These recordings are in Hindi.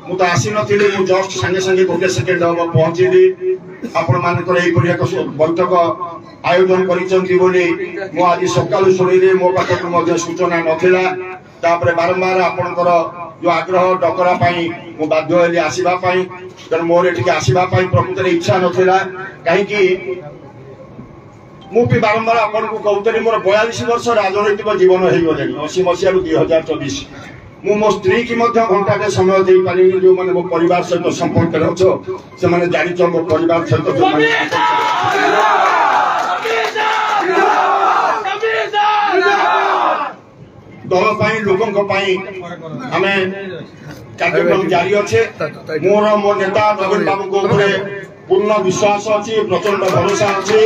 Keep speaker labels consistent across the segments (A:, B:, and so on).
A: मुझे आसी नी जस्ट सागे सागे गोटे सेकेंड हम पहुंचली आपण मान एक बैठक आयोजन कर आज सका शुणी मो पाखक सूचना नाला बारंबार आपणकर जो आग्रह डकरा मु बाध्य आसवाई तेणु मोर ये आसवाई प्रकृत इच्छा नाला कहीं मुझे बारंबार आपको कहते मोर 42 वर्ष राजनैतिक जीवन हो गला 80 मसीह 2024 मु मो स्त्री की घंटाटे समय दे पारि जो मैंने मो परिवार सहित संपर्क अच्छो से मैंने जान मो परिवार सहित दल लोकों आम कार्यक्रम जारी अच्छे मोर मो नेता नवीन बाबू को पूर्ण विश्वास अच्छी प्रचंड भरोसा अच्छे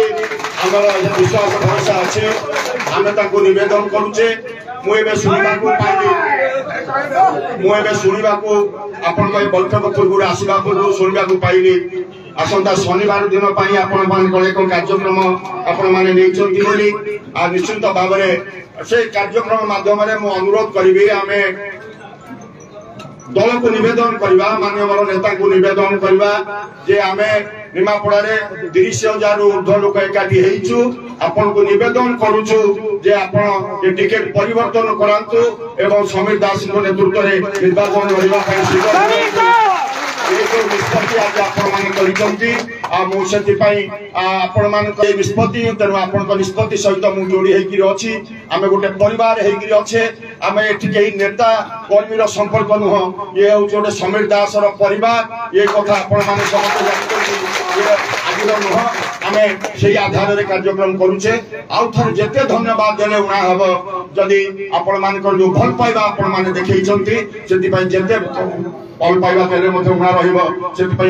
A: आमर विश्वास भरोसा अच्छे आम नवेदन करुचे मुझे शुणा आपण बैठक पूर्व आसवा पूर्व शुणा पाइली आसंता शनिवार दिन एक कार्यक्रम आपण मैंने निश्चित भाव से कार्यक्रम माध्यम अनुरोध करी आम दल को निवेदन करवा माननीय नेता को निवेदन करवा जे आमे निमापड़ा 30,000 ऊर्ध्व लोक एकाठी होइछु आपन को निवेदन करूछु जे आपण ये टिकेट परिवर्तन करांतु एवं समीर दास को नेतृत्व रे निर्वाचन होइबा पई निष्पत्ति आज आपण निष्पत्ति तेणु आपण निष्पत्ति सहित मुझे जोड़ी होती आम गोटे परिवार होचे आम ये नेता कर्मी संपर्क नुह ये हूँ गोटे समीर दास परिवार ये कथा आपण मैंने समस्त जानते आज नुह आम से आधार में कार्यक्रम करुचे आउ थे जिते धन्यवाद देने उणा हम जदि आपण मान जो भल पाइबा आपण मैंने देखते से जिते भल पाइबा देने उणा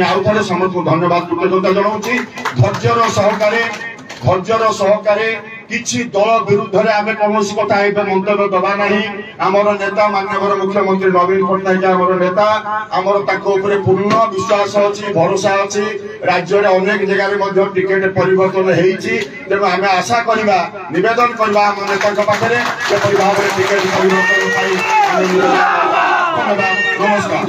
A: आउ थे समस्त धन्यवाद कृतज्ञता जनाऊँगी धैर्यर सहकारे किसी दल विरुद्ध में आम कौन कथा मंतव्य दबा ना आमर नेता माननीय मुख्यमंत्री नवीन पट्टनायक आमर नेता आमर पूर्ण विश्वास अच्छी भरोसा अच्छी राज्य में अनेक जगह टिकेट परिवर्तन होती तेणु आम आशा करवा निवेदन करवा आम नेता पाखे टिकेट परिवर्तन धन्यवाद नमस्कार।